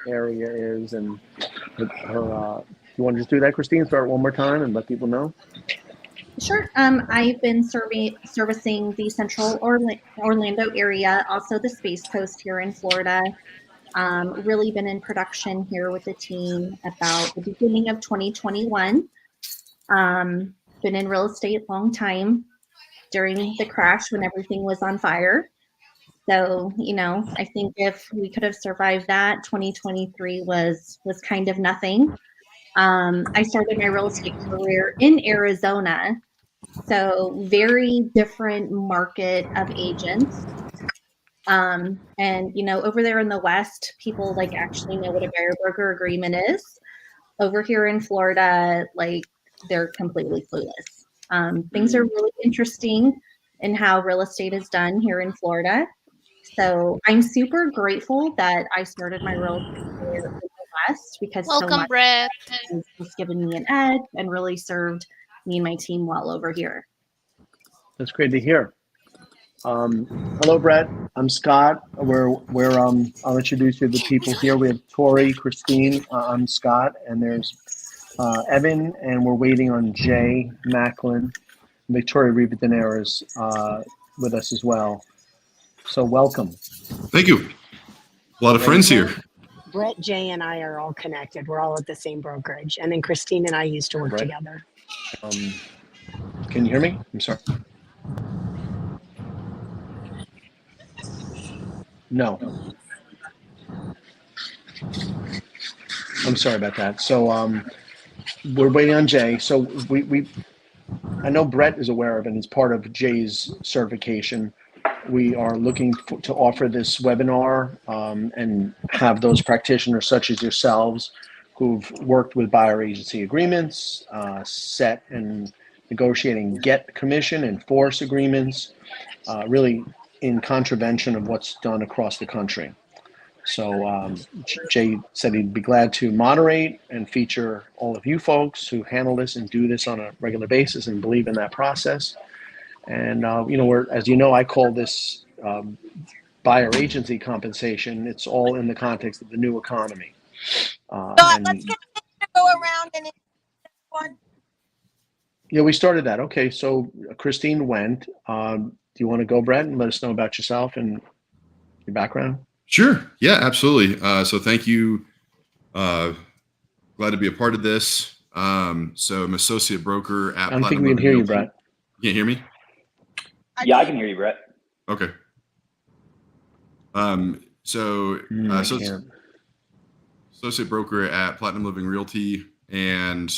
area is and her. You want to just do that, Christine? Start one more time and let people know. Sure. I've been servicing the central Orlando area, also the Space Coast here in Florida. Really been in production here with the team about the beginning of 2021. Been in real estate a long time during the crash when everything was on fire. So, I think if we could have survived that, 2023 was kind of nothing. I started my real estate career in Arizona, so very different market of agents. And over there in the West, people like actually know what a buyer broker agreement is. Over here in Florida, like they're completely clueless. Things are really interesting in how real estate is done here in Florida. So I'm super grateful that I started my real estate career in the West because Welcome, so much Brett. has given me an edge and really served me and my team well over here. That's great to hear. Hello, Brett. I'm Scott. I'll introduce you to the people here. We have Tori, Christine. I'm Scott, and there's Evan, and we're waiting on Jay Macklin. Victoria Rivadeneira is with us as well. So welcome. Thank you. A lot of friends here. Brett, Jay, and I are all connected. We're all at the same brokerage. And then Christine and I used to work Brett, together. Can you hear me? I'm sorry. No. I'm sorry about that. So we're waiting on Jay. So I know Brett is aware of it, and he's part of Jay's certification. We are looking to offer this webinar and have those practitioners such as yourselves who've worked with buyer agency agreements, set and negotiating get commission and force agreements, really in contravention of what's done across the country. So Jay said he'd be glad to moderate and feature all of you folks who handle this and do this on a regular basis and believe in that process. And, as you know, I call this buyer agency compensation. It's all in the context of the new economy. Let's get to go around and one. Yeah, we started that. Okay, so Christine went. Do you want to go, Brett, and let us know about yourself and your background? Sure. Yeah, absolutely. So thank you. Glad to be a part of this. So I'm associate broker at I don't think Platinum we can Living hear you, Realty. Brett. You can't hear me? Yeah, I can hear you, Brett. Okay. Associate broker at Platinum Living Realty, and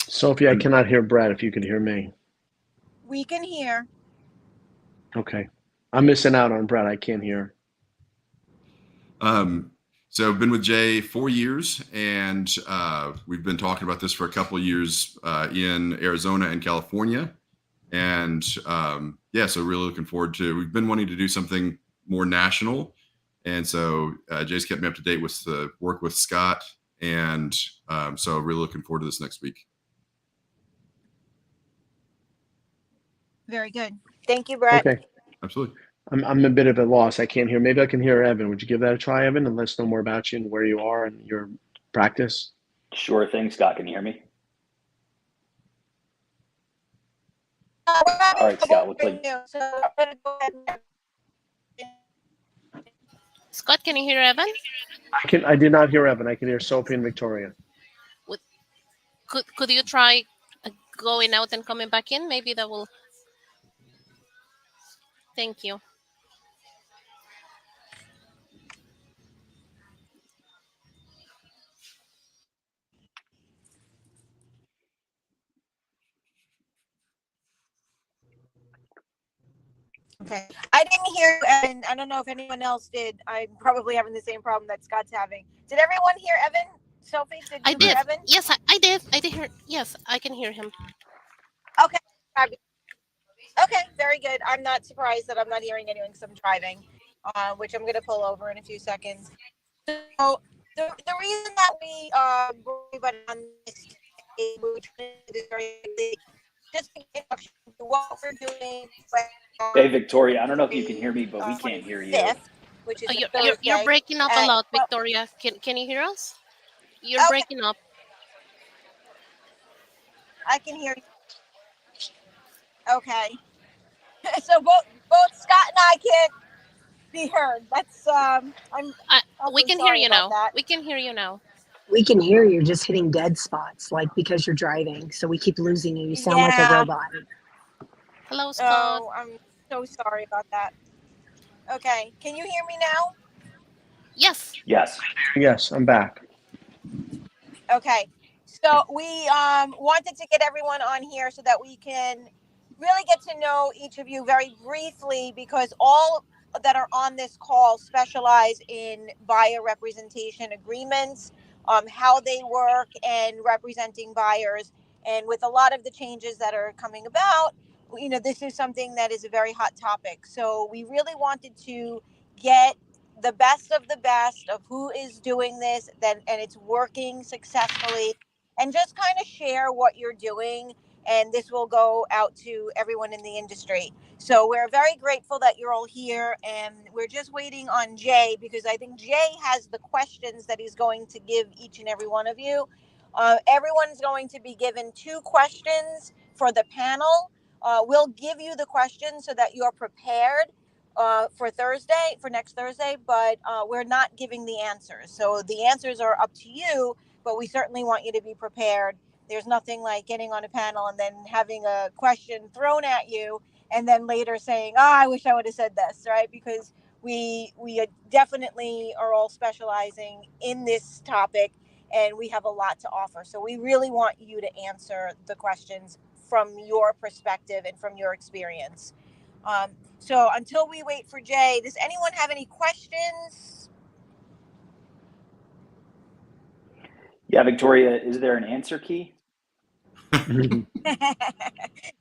Sophie, I cannot hear Brett. If you could hear me. We can hear. Okay, I'm missing out on Brett. I can't hear. So I've been with Jay 4 years, and we've been talking about this for a couple of years in Arizona and California. And so really looking forward to, we've been wanting to do something more national. And so Jay's kept me up to date with the work with Scott. And so really looking forward to this next week. Very good. Thank you, Brett. Okay. Absolutely. I'm a bit of a loss. I can't hear. Maybe I can hear Evan. Would you give that a try, Evan, and let us know more about you and where you are and your practice? Sure thing. Scott, can you hear me? All right, Scott. Looks like... Scott, can you hear Evan? I did not hear Evan. I can hear Sophie and Victoria. Could you try going out and coming back in? Maybe that will. Thank you. Okay. I didn't hear you, Evan. I don't know if anyone else did. I'm probably having the same problem that Scott's having. Did everyone hear Evan? Sophie, did you hear Evan? Yes, I did. I did hear. Yes, I can hear him. Okay. Okay, very good. I'm not surprised that I'm not hearing anyone because I'm driving, which I'm going to pull over in a few seconds. So the reason that we went on this, just what we're doing. Hey, Victoria, I don't know if you can hear me, but we can't hear you. which is Oh, a you're Thursday. breaking up a And- lot, well, Victoria. Can you hear us? You're Okay. breaking up. I can hear you. Okay. So both Scott and I can't be heard. That's I'm We awfully can hear sorry you about now. that. We can hear you now. We can hear you just hitting dead spots, like because you're driving. So we keep losing you. You sound like a Yeah. robot. Hello, Scott. Oh, I'm so sorry about that. Okay. Can you hear me now? Yes. Yes. Yes, I'm back. Okay. So we wanted to get everyone on here so that we can really get to know each of you very briefly, because all that are on this call specialize in buyer representation agreements, how they work and representing buyers. And with a lot of the changes that are coming about, you know, this is something that is a very hot topic. So we really wanted to get the best of who is doing this, then, and it's working successfully, and just kind of share what you're doing. And this will go out to everyone in the industry. So we're very grateful that you're all here, and we're just waiting on Jay, because I think Jay has the questions that he's going to give each and every one of you. Everyone's going to be given 2 questions for the panel. We'll give you the questions so that you're prepared for next Thursday, but we're not giving the answers. So the answers are up to you, but we certainly want you to be prepared. There's nothing like getting on a panel and then having a question thrown at you and then later saying, oh, I wish I would have said this, right? Because we definitely are all specializing in this topic, and we have a lot to offer. So we really want you to answer the questions from your perspective and from your experience. So until we wait for Jay, does anyone have any questions? Yeah, Victoria, is there an answer key?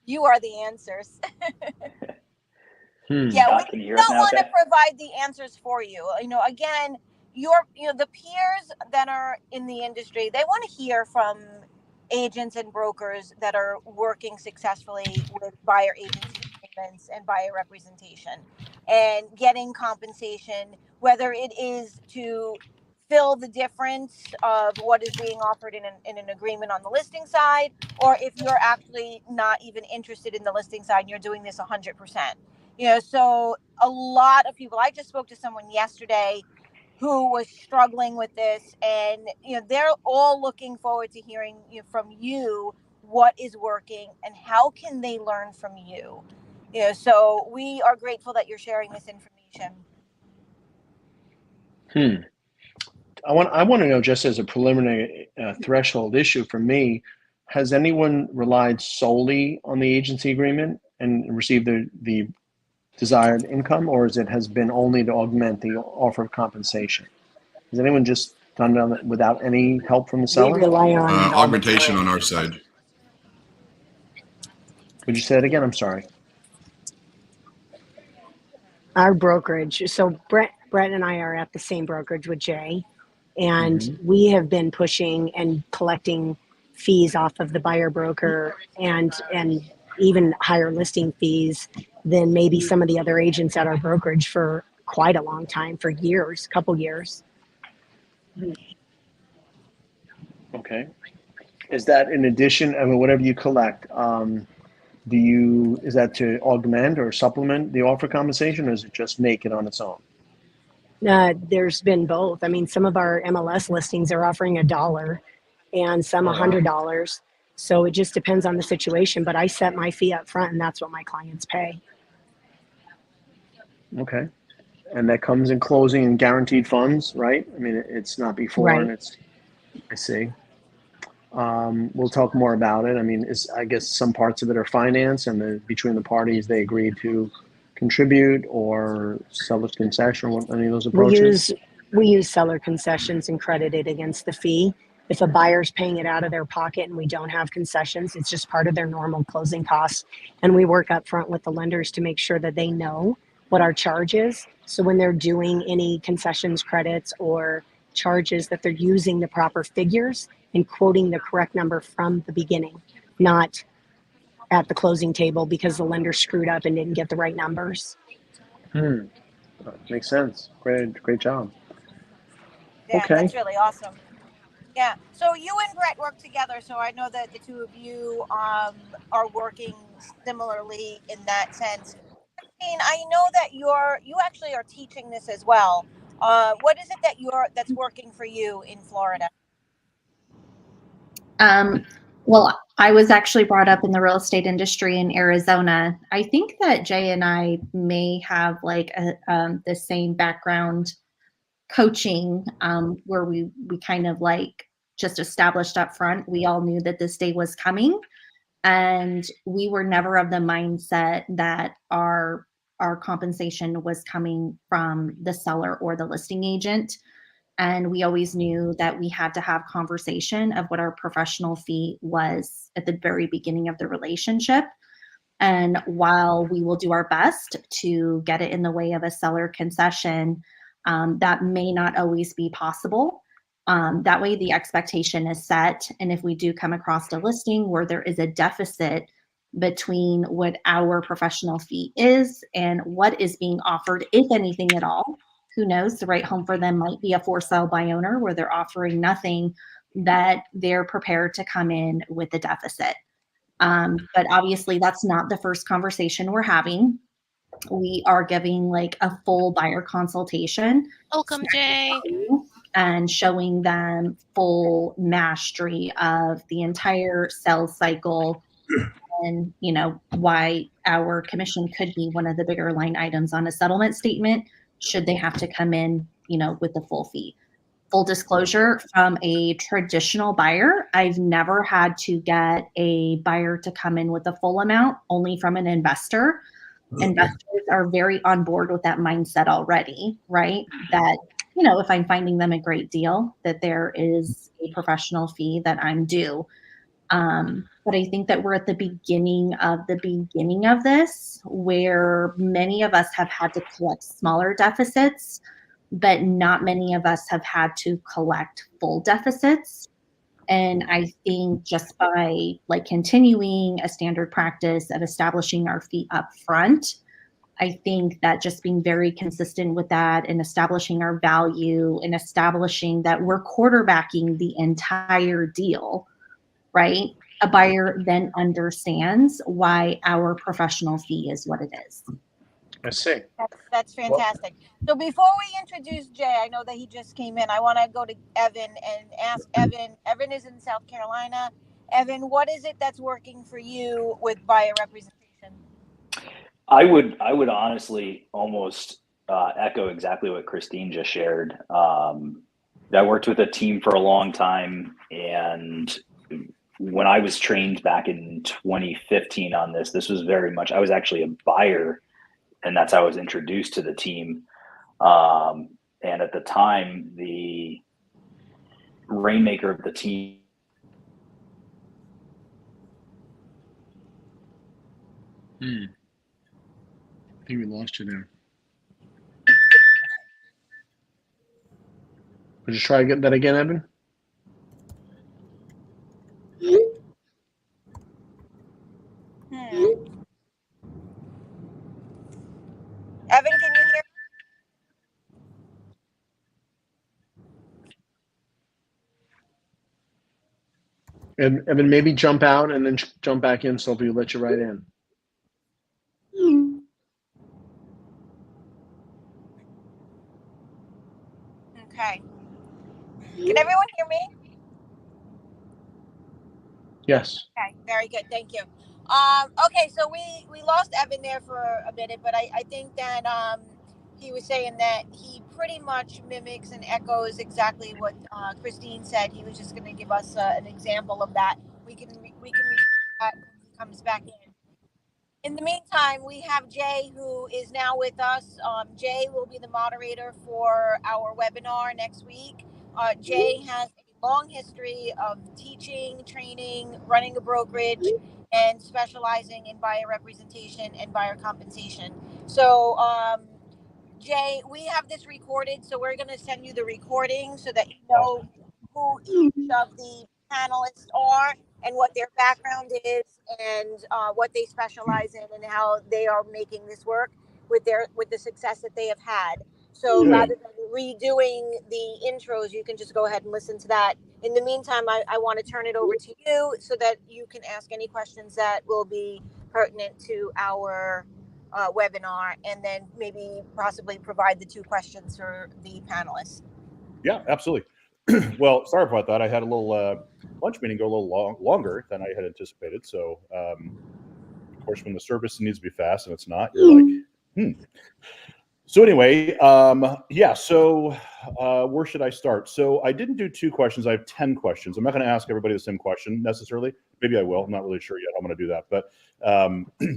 You are the answers. Hmm. Yeah, Scott, we can you hear us don't now? want to Okay. provide the answers for you. You know, again, the peers that are in the industry, they want to hear from agents and brokers that are working successfully with buyer agency agreements and buyer representation and getting compensation, whether it is to fill the difference of what is being offered in an agreement on the listing side, or if you're actually not even interested in the listing side and you're doing this 100%. You know, so a lot of people, I just spoke to someone yesterday who was struggling with this, and you know, they're all looking forward to hearing from you what is working and how can they learn from you. You know, so we are grateful that you're sharing this information. I want to know, just as a preliminary threshold issue for me, has anyone relied solely on the agency agreement and received the desired income, or has been only to augment the offer of compensation? Has anyone just done that without any help from the We seller? rely on it all the Augmentation time. on our side. Would you say that again? I'm sorry. Our brokerage. So Brett and I are at the same brokerage with Jay, and we have been pushing and collecting fees off of the buyer broker and even higher listing fees than maybe some of the other agents at our brokerage for quite a long time, for years, couple years. Okay. Is that in addition? I mean, whatever you collect, is that to augment or supplement the offer compensation, or is it just naked on its own? There's been both. I mean, some of our MLS listings are offering $1 and some $100. So it just depends on the situation, but I set my fee up front and that's what my clients pay. Okay. And that comes in closing and guaranteed funds, right? I mean, it's not before, Right. and I see. We'll talk more about it. I mean, I guess some parts of it are finance, and between the parties, they agreed to contribute or seller's concession, or any of those approaches? We use seller concessions and credit it against the fee. If a buyer's paying it out of their pocket and we don't have concessions, it's just part of their normal closing costs. And we work up front with the lenders to make sure that they know what our charge is. So when they're doing any concessions, credits, or charges, that they're using the proper figures and quoting the correct number from the beginning, not at the closing table because the lender screwed up and didn't get the right numbers. Makes sense. Great job. Yeah, Okay. that's really awesome. Yeah. So you and Brett work together. So I know that the two of you are working similarly in that sense. I know that you actually are teaching this as well. What is it that's working for you in Florida? Um, well, I was actually brought up in the real estate industry in Arizona. I think that Jay and I may have like the same background coaching, where we kind of like just established up front. We all knew that this day was coming, and we were never of the mindset that our compensation was coming from the seller or the listing agent. And we always knew that we had to have conversation of what our professional fee was at the very beginning of the relationship. And while we will do our best to get it in the way of a seller concession, that may not always be possible. That way, the expectation is set. And if we do come across a listing where there is a deficit between what our professional fee is and what is being offered, if anything at all, who knows, the right home for them might be a for sale by owner where they're offering nothing, that they're prepared to come in with a deficit. But obviously, that's not the first conversation we're having. We are giving like a full buyer consultation Welcome, Jay. and showing them full mastery of the entire sales cycle, and why our commission could be one of the bigger line items on a settlement statement should they have to come in with the full fee. Full disclosure, from a traditional buyer, I've never had to get a buyer to come in with a full amount, only from an investor. Investors are very on board with that mindset already, right? That, if I'm finding them a great deal, that there is a professional fee that I'm due. But I think that we're at the beginning of this, where many of us have had to collect smaller deficits, but not many of us have had to collect full deficits. And I think just by like continuing a standard practice of establishing our fee up front, I think that just being very consistent with that and establishing our value and establishing that we're quarterbacking the entire deal, right? A buyer then understands why our professional fee is what it is. I see. That's fantastic. So before we introduce Jay, I know that he just came in. I want to go to Evan and ask Evan. Evan is in South Carolina. Evan, what is it that's working for you with buyer representation? I would honestly almost echo exactly what Christine just shared. I worked with a team for a long time, and when I was trained back in 2015 on this was very much, I was actually a buyer, and that's how I was introduced to the team. And at the time, the rainmaker of the team. I think we lost you there. Would you try that again, Evan? Evan, can you hear? And Evan, maybe jump out and then jump back in so we'll let you right in. Okay. Can everyone hear me? Yes. Okay, very good. Thank you. Okay, so we lost Evan there for a minute, but I think that he was saying that he pretty much mimics and echoes exactly what Christine said. He was just going to give us an example of that. We can read that when he comes back in. In the meantime, we have Jay, who is now with us. Jay will be the moderator for our webinar next week. Jay has a long history of teaching, training, running a brokerage, and specializing in buyer representation and buyer compensation. So, Jay, we have this recorded, so we're going to send you the recording so that you know who each of the panelists are and what their background is and what they specialize in and how they are making this work. with the success that they have had. So rather than redoing the intros, you can just go ahead and listen to that. In the meantime, I want to turn it over to you so that you can ask any questions that will be pertinent to our webinar, and then maybe possibly provide the 2 questions for the panelists. Yeah, absolutely. Well, sorry about that. I had a little lunch meeting go a little longer than I had anticipated. So, of course, when the service needs to be fast and it's not, you're like, So anyway, yeah, so where should I start? So I didn't do 2 questions. I have 10 questions. I'm not going to ask everybody the same question necessarily. Maybe I will. I'm not really sure yet. I'm going to do that. But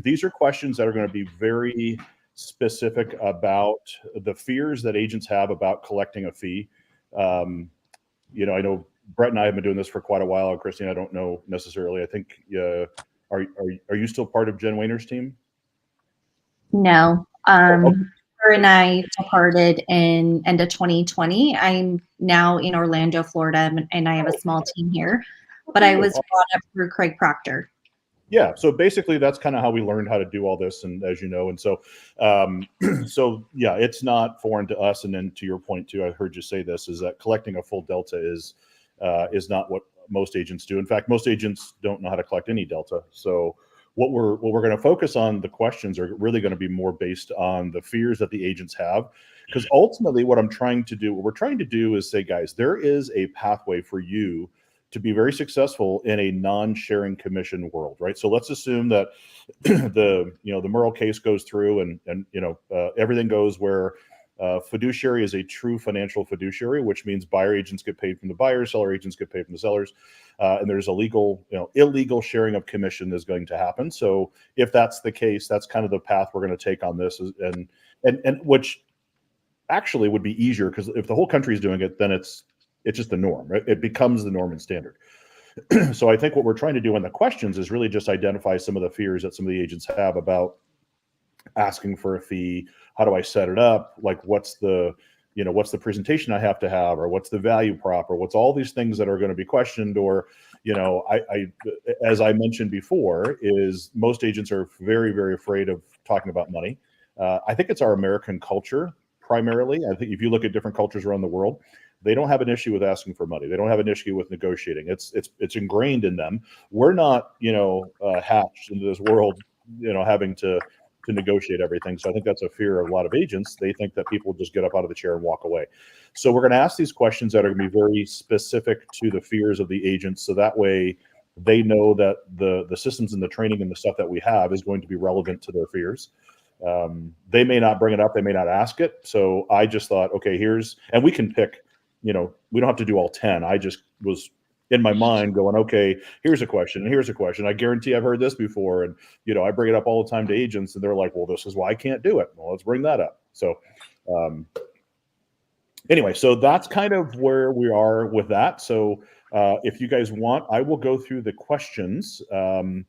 these are questions that are going to be very specific about the fears that agents have about collecting a fee. You know, I know Brett and I have been doing this for quite a while. Christine, I don't know necessarily. I think, are you still part of Jen Wayner's team? No. Okay. Her and I departed in end of 2020. I'm now in Orlando, Florida, and I have a small team here, but I was brought up through Craig Proctor. Yeah, so basically that's kind of how we learned how to do all this, and as you know, and so so yeah, it's not foreign to us. And then to your point too, I heard you say this, is that collecting a full delta is not what most agents do. In fact, most agents don't know how to collect any delta. So what we're going to focus on, the questions are really going to be more based on the fears that the agents have, because ultimately what we're trying to do is say, guys, there is a pathway for you to be very successful in a non-sharing commission world, right? So let's assume that the Merle case goes through and everything goes where fiduciary is a true financial fiduciary, which means buyer agents get paid from the buyers, seller agents get paid from the sellers, and there's illegal sharing of commission is going to happen. So if that's the case, that's kind of the path we're going to take on this, and which actually would be easier, because if the whole country is doing it, then it's just the norm, right? It becomes the norm and standard. So I think what we're trying to do in the questions is really just identify some of the fears that some of the agents have about asking for a fee. How do I set it up? Like, what's the presentation I have to have, or what's the value prop, or what's all these things that are going to be questioned, or, I as I mentioned before, is most agents are very, very afraid of talking about money. I think it's our American culture primarily. I think if you look at different cultures around the world, they don't have an issue with asking for money. They don't have an issue with negotiating. It's ingrained in them. We're not, hatched into this world, having to negotiate everything. So I think that's a fear of a lot of agents. They think that people just get up out of the chair and walk away. So we're going to ask these questions that are going to be very specific to the fears of the agents. So that way they know that the systems and the training and the stuff that we have is going to be relevant to their fears. They may not bring it up. They may not ask it. So I just thought, okay, and we can pick, we don't have to do all 10. I just was in my mind going, okay, here's a question and here's a question. I guarantee I've heard this before. And, I bring it up all the time to agents, and they're like, well, this is why I can't do it. Well, let's bring that up. So anyway, so that's kind of where we are with that. So if you guys want, I will go through the questions. In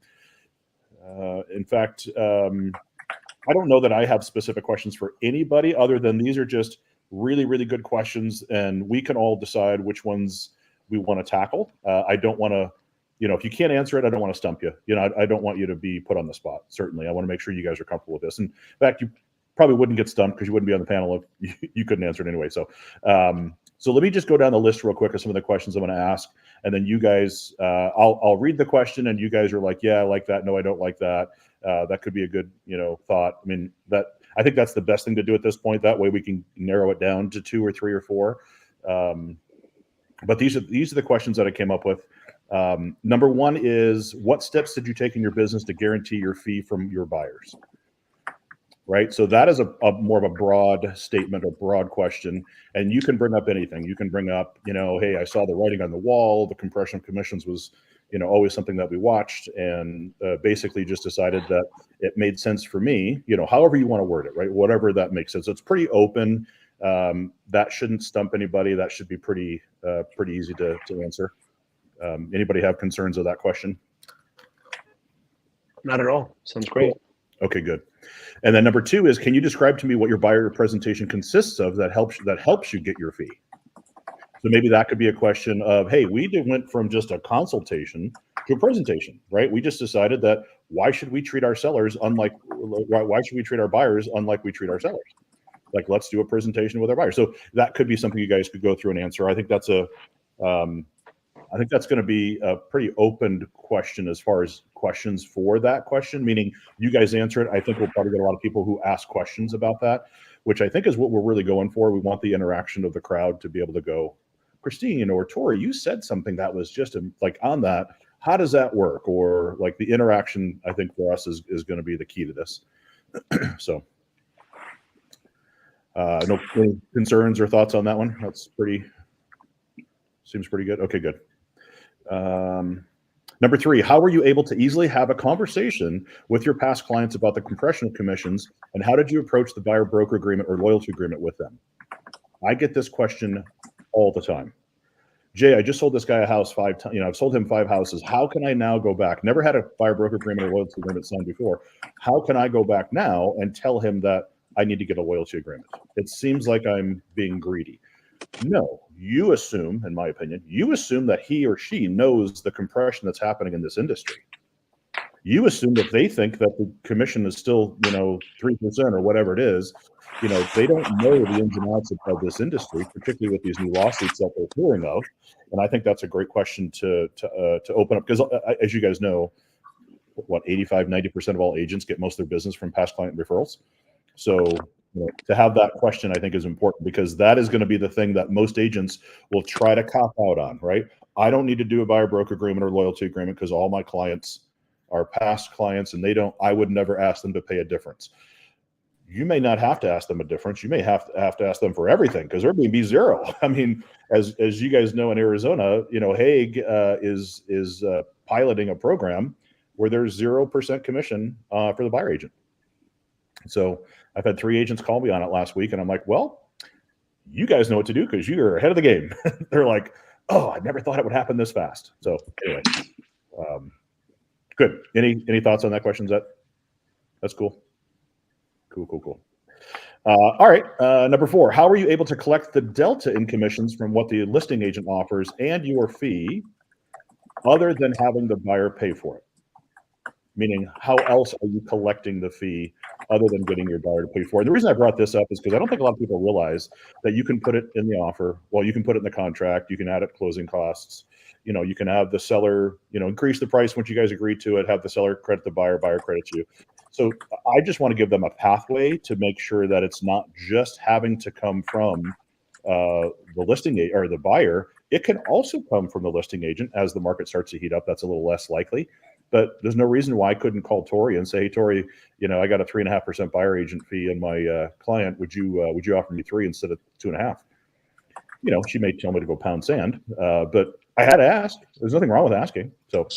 fact, I don't know that I have specific questions for anybody other than these are just really, really good questions, and we can all decide which ones we want to tackle. I don't want to, if you can't answer it, I don't want to stump you. I don't want you to be put on the spot. Certainly, I want to make sure you guys are comfortable with this. And in fact, you probably wouldn't get stumped because you wouldn't be on the panel if you couldn't answer it anyway. So, so let me just go down the list real quick of some of the questions I'm going to ask, and then you guys, I'll read the question, and you guys are like, yeah, I like that. No, I don't like that. That could be a good, thought. I mean, I think that's the best thing to do at this point. That way we can narrow it down to 2 or 3 or 4. But these are the questions that I came up with. Number 1 is, what steps did you take in your business to guarantee your fee from your buyers? Right. So that is a more of a broad statement, a broad question. And you can bring up anything. You can bring up, hey, I saw the writing on the wall. The compression of commissions was, always something that we watched, and basically just decided that it made sense for me, however you want to word it, right? Whatever that makes sense. It's pretty open. That shouldn't stump anybody. That should be pretty easy to answer. Anybody have concerns of that question? Not at all. Sounds great. Cool. Okay, good. And then number 2 is, can you describe to me what your buyer presentation consists of that helps you get your fee? So maybe that could be a question of, hey, we went from just a consultation to a presentation, right? We just decided that why should we treat our sellers why should we treat our buyers unlike we treat our sellers? Like, let's do a presentation with our buyers. So that could be something you guys could go through and answer. I think that's going to be a pretty open question as far as questions for that question, meaning you guys answer it. I think we'll probably get a lot of people who ask questions about that, which I think is what we're really going for. We want the interaction of the crowd to be able to go, Christine or Tori, you said something that was just like on that. How does that work? Or like the interaction, I think for us is going to be the key to this. So no any concerns or thoughts on that one? Seems pretty good. Okay, good. Number 3, how were you able to easily have a conversation with your past clients about the compression of commissions, and how did you approach the buyer broker agreement or loyalty agreement with them? I get this question all the time. Jay, I just sold this guy a house 5 times. I've sold him 5 houses. How can I now go back? Never had a buyer broker agreement or loyalty agreement signed before. How can I go back now and tell him that I need to get a loyalty agreement? It seems like I'm being greedy. No, you assume, in my opinion, that he or she knows the compression that's happening in this industry. You assume that they think that the commission is still, 3% or whatever it is. They don't know the ins and outs of this industry, particularly with these new lawsuits that they're hearing of. And I think that's a great question to open up, because as you guys know, 85-90% of all agents get most of their business from past client referrals. So to have that question, I think, is important, because that is going to be the thing that most agents will try to cop out on, right? I don't need to do a buyer broker agreement or loyalty agreement because all my clients are past clients and I would never ask them to pay a difference. You may not have to ask them a difference. You may have to ask them for everything, because they're going to be zero. I mean, as you guys know, in Arizona, Hague is piloting a program where there's 0% commission for the buyer agent. So I've had 3 agents call me on it last week, and I'm like, well, you guys know what to do because you're ahead of the game. They're like, oh, I never thought it would happen this fast. So anyway, good. Any thoughts on that question, Zet? That's cool. Cool. All right. Number 4, how are you able to collect the delta in commissions from what the listing agent offers and your fee other than having the buyer pay for it? Meaning, how else are you collecting the fee other than getting your buyer to pay for it? And the reason I brought this up is because I don't think a lot of people realize that you can put it in the offer. Well, you can put it in the contract. You can add it closing costs. You can have the seller, increase the price once you guys agree to it, have the seller credit the buyer credit you. So I just want to give them a pathway to make sure that it's not just having to come from the listing or the buyer. It can also come from the listing agent as the market starts to heat up. That's a little less likely. But there's no reason why I couldn't call Tori and say, hey, Tori, I got a 3.5% buyer agent fee in my client. Would you offer me 3 instead of 2.5? She may tell me to go pound sand, but I had to ask. There's nothing wrong with asking. So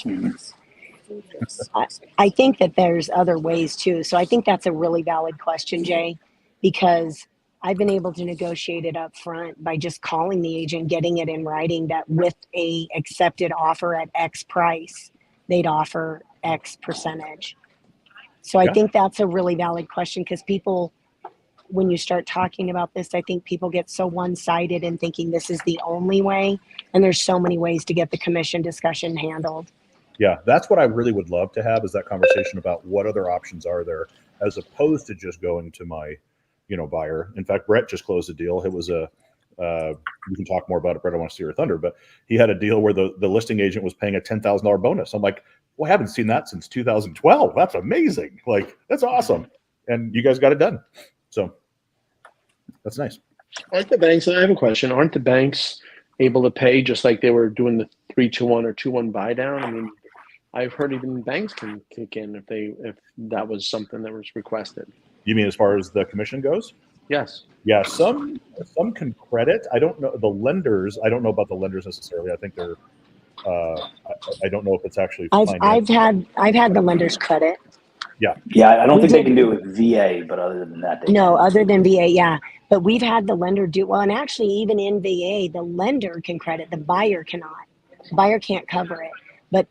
I think that there's other ways too. So I think that's a really valid question, Jay, because I've been able to negotiate it up front by just calling the agent, getting it in writing that with a accepted offer at X price, they'd offer X percentage. So I think that's a really valid question, because people, when you start talking about this, I think people get so one-sided in thinking this is the only way. And there's so many ways to get the commission discussion handled. Yeah, that's what I really would love to have, is that conversation about what other options are there, as opposed to just going to my, buyer. In fact, Brett just closed a deal. It was we can talk more about it, Brett. I want to steer your thunder, but he had a deal where the listing agent was paying a $10,000 bonus. I'm like, well, I haven't seen that since 2012. That's amazing. Like, that's awesome. And you guys got it done. So that's nice. Aren't the banks, I have a question, aren't the banks able to pay just like they were doing the 3-2-1 or 2-1 buy down? I mean, I've heard even banks can kick in if that was something that was requested. You mean as far as the commission goes? Yes. Yeah, some can credit. I don't know the lenders. I don't know about the lenders necessarily. I think they're. I don't know if it's actually. I've had the lenders credit. Yeah. Yeah, I don't think they can do it with VA, but other than that, they No, can. other than VA, yeah. But we've had the lender do well, and actually, even in VA, the lender can credit. The buyer cannot. The buyer can't cover it. But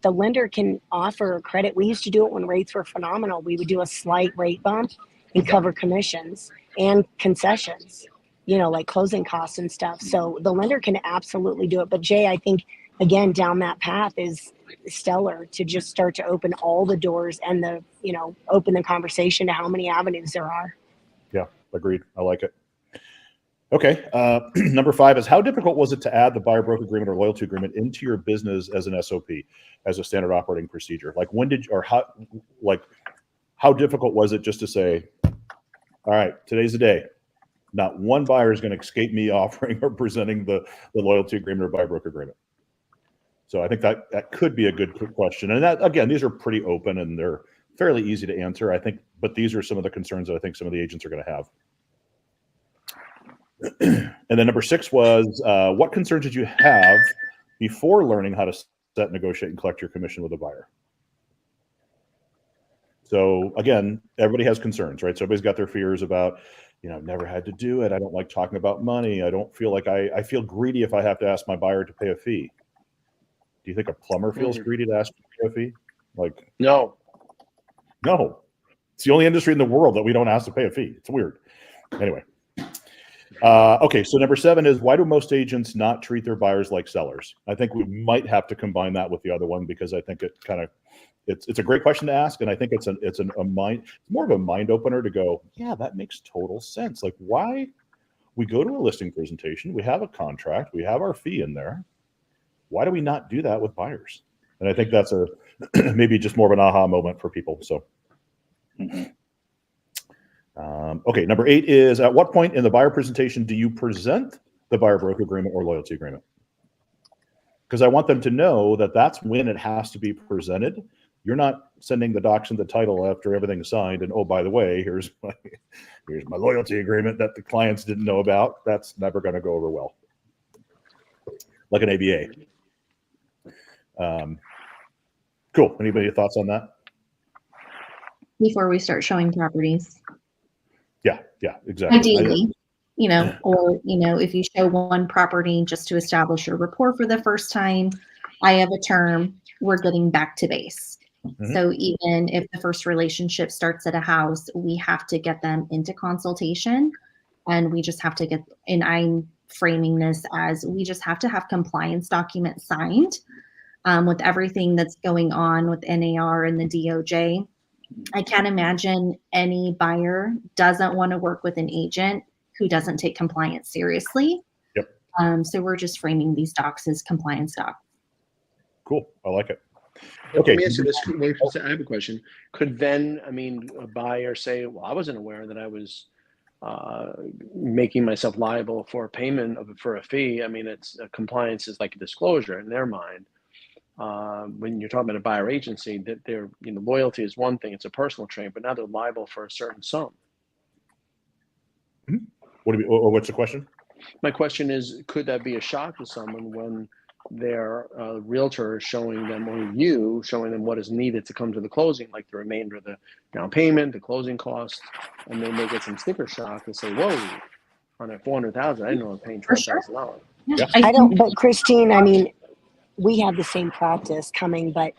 the lender can offer credit. We used to do it when rates were phenomenal. We would do a slight rate bump and cover commissions and concessions, like closing costs and stuff. So the lender can absolutely do it. But Jay, I think again, down that path is stellar to just start to open all the doors and open the conversation to how many avenues there are. Yeah, agreed. I like it. Okay. Number 5 is, how difficult was it to add the buyer broker agreement or loyalty agreement into your business as an SOP, as a standard operating procedure? Like how difficult was it just to say, all right, today's the day. Not one buyer is going to escape me offering or presenting the loyalty agreement or buyer broker agreement. So I think that could be a good question. And that, again, these are pretty open and they're fairly easy to answer, I think, but these are some of the concerns that I think some of the agents are going to have. And then number 6 was, what concerns did you have before learning how to set, negotiate, and collect your commission with a buyer? So again, everybody has concerns, right? So everybody's got their fears about, never had to do it. I don't like talking about money. I don't feel like I feel greedy if I have to ask my buyer to pay a fee. Do you think a plumber feels greedy to ask to pay a fee? Like, no. It's the only industry in the world that we don't ask to pay a fee. It's weird. Anyway. Okay, so number 7 is, why do most agents not treat their buyers like sellers? I think we might have to combine that with the other one, because I think it kind of, it's a great question to ask, and I think it's more of a mind opener to go, yeah, that makes total sense. Like, why we go to a listing presentation, we have a contract, we have our fee in there. Why do we not do that with buyers? And I think that's maybe just more of an aha moment for people. So. Okay, number 8 is, at what point in the buyer presentation do you present the buyer broker agreement or loyalty agreement? Because I want them to know that that's when it has to be presented. You're not sending the docs and the title after everything's signed and, oh, by the way, here's my loyalty agreement that the clients didn't know about. That's never going to go over well. Like an ABA. Cool. Anybody thoughts on that? Before we start showing properties. Yeah, exactly. Ideally, or, if you show one property just to establish your rapport for the first time, I have a term, we're getting back to base. Mm-hmm. So even if the first relationship starts at a house, we have to get them into consultation, and we just have to and I'm framing this as, we just have to have compliance documents signed with everything that's going on with NAR and the DOJ. I can't imagine any buyer doesn't want to work with an agent who doesn't take compliance seriously. Yep. So we're just framing these docs as compliance docs. Cool. I like it. Okay. Let me answer this. I have a question. Could then, a buyer say, well, I wasn't aware that I was making myself liable for a payment for a fee. It's compliance is like a disclosure in their mind. When you're talking about a buyer agency, that their loyalty is one thing, it's a personal trait, but now they're liable for a certain sum. What's the question? My question is, could that be a shock to someone when their realtor is showing them, or you showing them what is needed to come to the closing, like the remainder of the down payment, the closing costs, and then they get some sticker shock and say, whoa, on that $400,000, I didn't know I'm paying $12,000. Yeah. I don't, but Christine, we have the same practice coming, but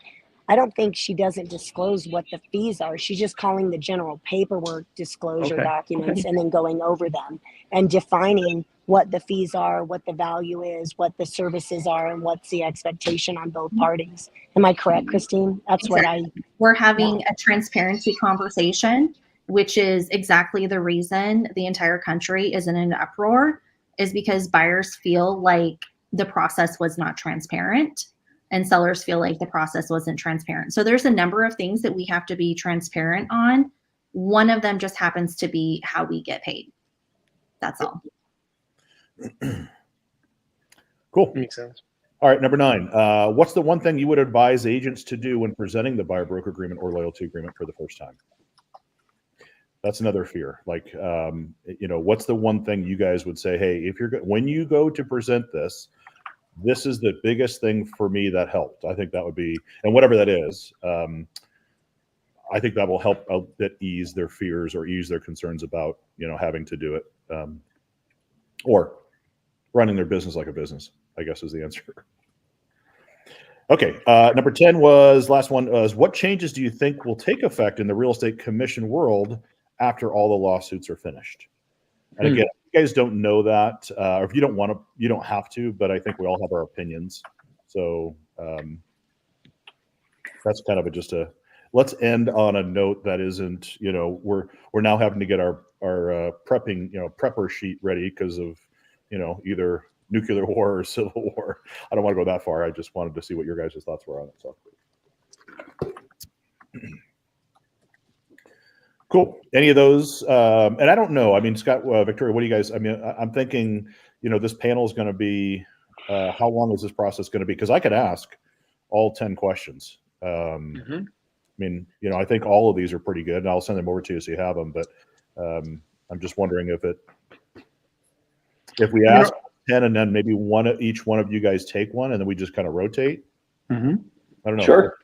I don't think she doesn't disclose what the fees are. She's just calling the general paperwork disclosure documents and then going over them and defining what the fees are, what the value is, what the services are, and what's the expectation on both parties. Am I correct, Christine? That's exactly. We're having a transparency conversation, which is exactly the reason the entire country is in an uproar, is because buyers feel like the process was not transparent and sellers feel like the process wasn't transparent. So there's a number of things that we have to be transparent on. One of them just happens to be how we get paid. That's all. Cool. Makes sense. All right, number 9. What's the one thing you would advise agents to do when presenting the buyer broker agreement or loyalty agreement for the first time? That's another fear. Like, what's the one thing you guys would say, hey, when you go to present this is the biggest thing for me that helped. I think that would be, and whatever that is, I think that will help a bit ease their fears or ease their concerns about, having to do it, or running their business like a business, I guess is the answer. Okay. Number 10 last one was, what changes do you think will take effect in the real estate commission world after all the lawsuits are finished? And again, if you guys don't know that, or if you don't want to, you don't have to, but I think we all have our opinions. So that's kind of just a. Let's end on a note that isn't. We're now having to get our prepping prepper sheet ready because of either nuclear war or civil war. I don't want to go that far. I just wanted to see what your guys' thoughts were on it. So. Cool. Any of those? And I don't know. I mean, Scott, Victoria, what do you guys? I mean, I'm thinking, this panel is going to be. How long is this process going to be? Because I could ask all 10 questions. I mean, I think all of these are pretty good, and I'll send them over to you so you have them. But I'm just wondering if we ask 10 and then maybe each one of you guys take one, and then we just kind of rotate. I don't know. Sure.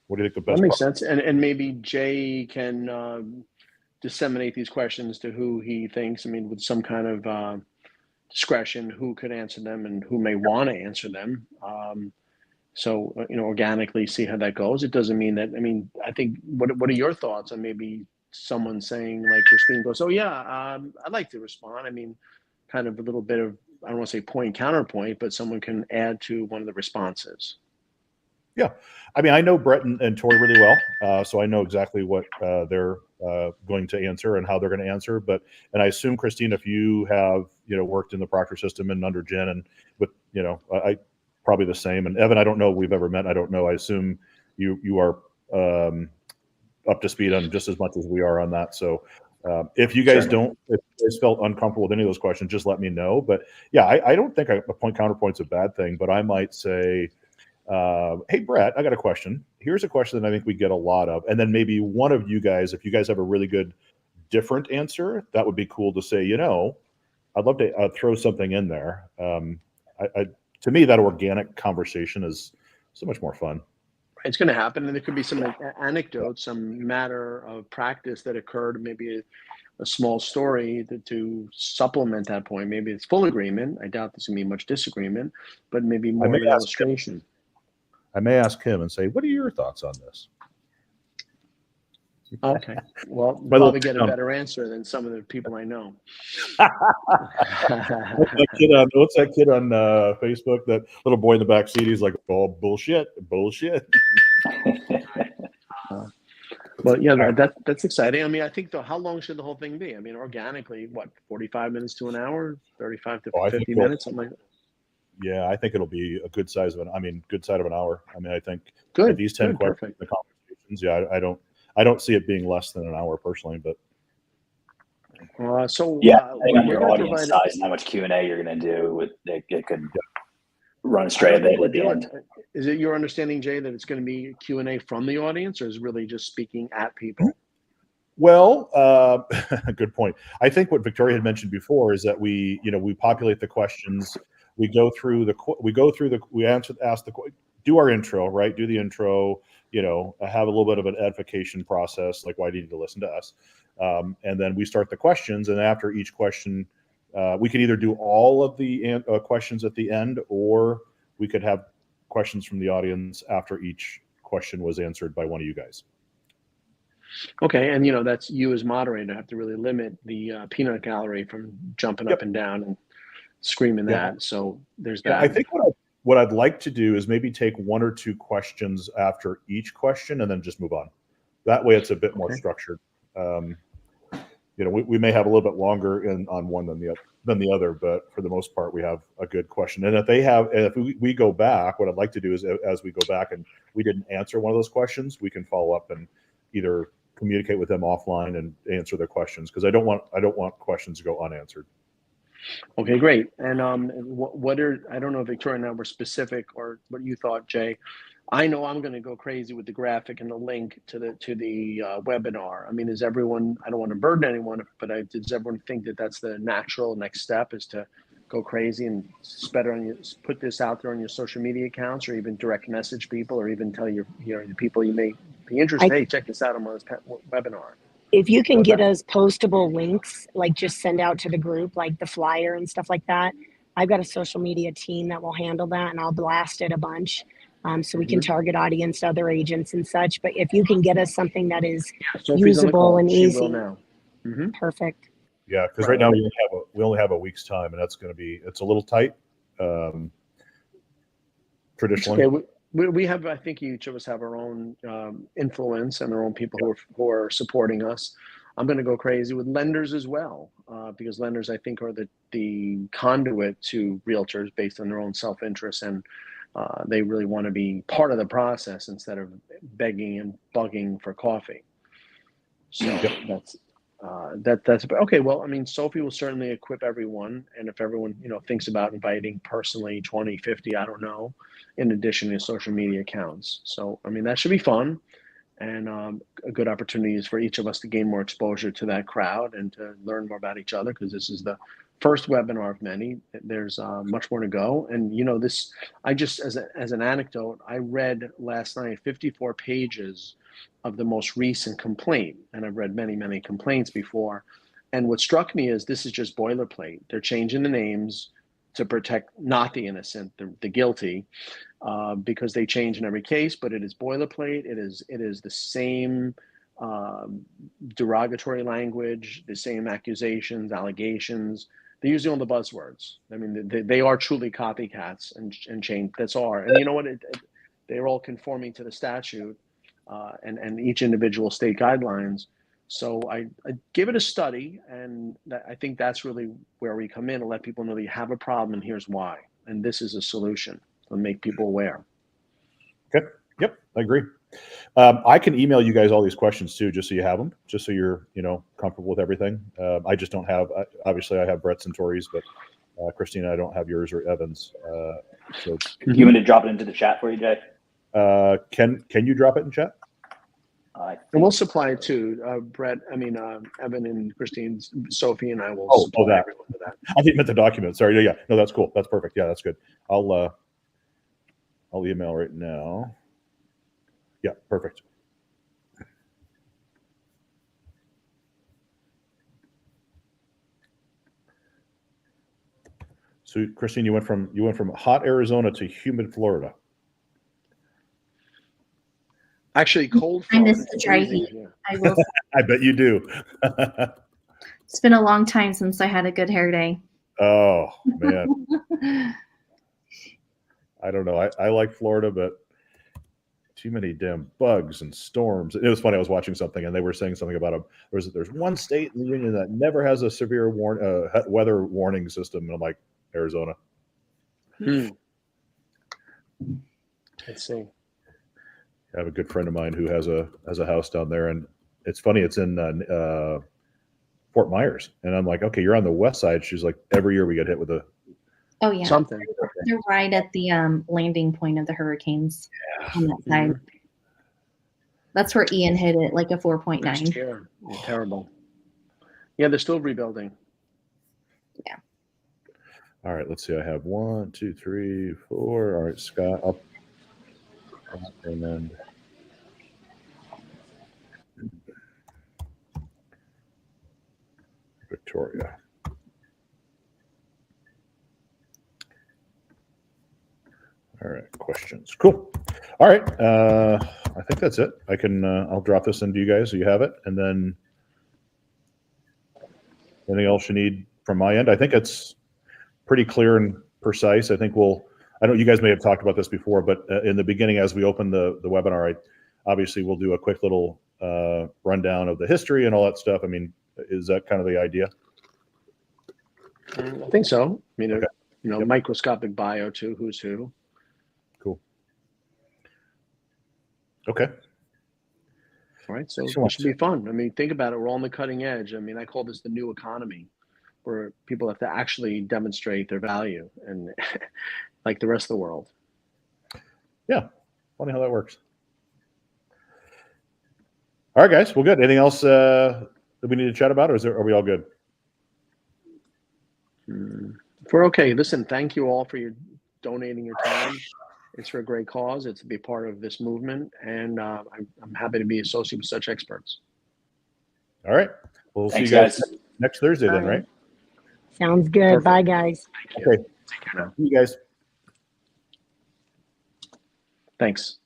What do you think the best? That makes sense. And maybe Jay can disseminate these questions to who he thinks. I mean, with some kind of discretion, who could answer them and who may want to answer them. So organically see how that goes. It doesn't mean that. I mean, I think. What are your thoughts on maybe someone saying like Christine goes, "Oh yeah, I'd like to respond." I mean, kind of a little bit of, I don't want to say point counterpoint, but someone can add to one of the responses. Yeah. I mean, I know Brett and Tori really well, so I know exactly what they're going to answer and how they're going to answer. And I assume, Christine, if you have worked in the Proctor system and under Jen and with I probably the same. And Evan, I don't know if we've ever met. I don't know. I assume you are up to speed on just as much as we are on that. So if you guys if you guys felt uncomfortable with any of those questions, just let me know. But yeah, I don't think a point counterpoint's a bad thing. But I might say. Hey, Brett, I got a question. Here's a question that I think we get a lot of. And then maybe one of you guys, if you guys have a really good different answer, that would be cool to say, I'd love to throw something in there. To me, that organic conversation is so much more fun. It's going to happen. And there could be some anecdotes, some matter of practice that occurred, maybe a small story to supplement that point. Maybe it's full agreement. I doubt there's going to be much disagreement, but maybe more of an illustration. I may ask him and say, what are your thoughts on this? Okay. Well, we'll probably get a better answer than some of the people I know. What's that kid on Facebook? That little boy in the back seat, he's like, oh, bullshit. But yeah, that's exciting. I mean, I think how long should the whole thing be? I mean, organically, 45 minutes to an hour, 35 to 50 minutes, something like that. Yeah, I think it'll be a good side of an hour. I mean, I think good. These 10 questions, the conversations. Yeah, I don't see it being less than an hour personally, but. I think on your audience size and how much Q&A you're going to do, it could run straight at the end. Is it your understanding, Jay, that it's going to be Q&A from the audience, or is it really just speaking at people? Well, good point. I think what Victoria had mentioned before is that we populate the questions. We go through do our intro, right? Do the intro, have a little bit of an edification process, like why do you need to listen to us? And then we start the questions, and after each question, we could either do all of the questions at the end, or we could have questions from the audience after each question was answered by one of you guys. Okay, and that's you as moderator have to really limit the peanut gallery from jumping up and down and screaming that. So there's that. I think what I'd like to do is maybe take one or two questions after each question and then just move on. That way it's a bit more structured. We may have a little bit longer on one than the other, but for the most part, we have a good question. And if we go back, what I'd like to do is as we go back and we didn't answer one of those questions, we can follow up and either communicate with them offline and answer their questions, because I don't want questions to go unanswered. Okay, great. And I don't know if Victoria and I were specific or what you thought, Jay. I know I'm going to go crazy with the graphic and the link to the webinar. I mean, is everyone? I don't want to burden anyone, but does everyone think that that's the natural next step, is to go crazy and put this out there on your social media accounts, or even direct message people, or even tell the people you may be interested. Hey, check this out on this webinar. If you can get us postable links, like just send out to the group, like the flyer and stuff like that. I've got a social media team that will handle that, and I'll blast it a bunch. So we can target audience, other agents and such. But if you can get us something that is usable and easy. She will now. Perfect. Yeah, because right now we only have a week's time, and it's a little tight. traditionally. Okay, we have, I think each of us have our own influence and our own people who are supporting us. I'm going to go crazy with lenders as well, because lenders, I think, are the conduit to realtors based on their own self-interest, and they really want to be part of the process instead of begging and bugging for coffee. So that's okay. Well, I mean, Sophie will certainly equip everyone, and if everyone thinks about inviting personally 20, 50, I don't know, in addition to social media accounts. So I mean, that should be fun, and a good opportunities for each of us to gain more exposure to that crowd and to learn more about each other, because this is the first webinar of many. There's much more to go, and this. I just as an anecdote, I read last night 54 pages of the most recent complaint, and I've read many complaints before, and what struck me is this is just boilerplate. They're changing the names to protect not the innocent, the guilty, because they change in every case, but it is boilerplate. It is the same derogatory language, the same accusations, allegations. They're using all the buzzwords. I mean, they are truly copycats and change. That's all. And you know what? They're all conforming to the statute and each individual state guidelines. So I give it a study, and I think that's really where we come in and let people know that you have a problem and here's why. And this is a solution to make people aware. Okay. Yep. I agree. I can email you guys all these questions too, just so you have them, just so you're, comfortable with everything. I just don't have, obviously I have Brett Santori's, but Christina, I don't have yours or Evan's. So You want me to drop it into the chat for you, Jay? can you drop it in chat? And we'll supply it to Brett. I mean, Evan and Christine, Sophie, and I will Oh, supply that. everyone with that. I think meant the document. Sorry. Yeah. No, that's cool. That's perfect. Yeah, that's good. I'll email right now. Yeah, perfect. So, Christine, you went from hot Arizona to humid Florida. Actually, cold. I miss Florida. the dry Freezing, heat. yeah. I will. I bet you do. It's been a long time since I had a good hair day. Oh man, I don't know. I like Florida, but too many damn bugs and storms. It was funny. I was watching something, and they were saying something about there's one state in the union that never has a severe weather warning system, and I'm like, Arizona. Let's see. I have a good friend of mine who has a house down there, and it's funny. It's in Fort Myers, and I'm like, okay, you're on the west side. She's like, every year we get hit with a Oh yeah, Something. they're right at the landing point of the hurricanes on that side. That's where Ian hit it, like a 4.9. Yeah, terrible. Yeah, they're still rebuilding. Yeah. All right, let's see. I have 1, 2, 3, 4. All right, Scott, up, and then Victoria. All right, questions. Cool. All right, I think that's it. I can. I'll drop this into you guys so you have it, and then anything else you need from my end. I think it's pretty clear and precise. I think I know you guys may have talked about this before, but in the beginning, as we open the webinar, obviously we'll do a quick little rundown of the history and all that stuff. I mean, is that kind of the idea? I think so. I mean, Okay. Yep. Microscopic bio too. Who's who? Cool. Okay. All right, so Excellent. it should be fun. I mean, think about it. We're all on the cutting edge. I mean, I call this the new economy, where people have to actually demonstrate their value, and like the rest of the world. Yeah. Funny how that works. All right, guys. Well, good. Anything else that we need to chat about, or are we all good? If we're okay, listen, thank you all for your donating your time. It's for a great cause. It's to be part of this movement, and I'm happy to be associated with such experts. All right. We'll Thanks, see you guys guys. next Thursday then, right? Sounds good. Perfect. Bye, guys. Okay. Take care now. See you guys. Thanks.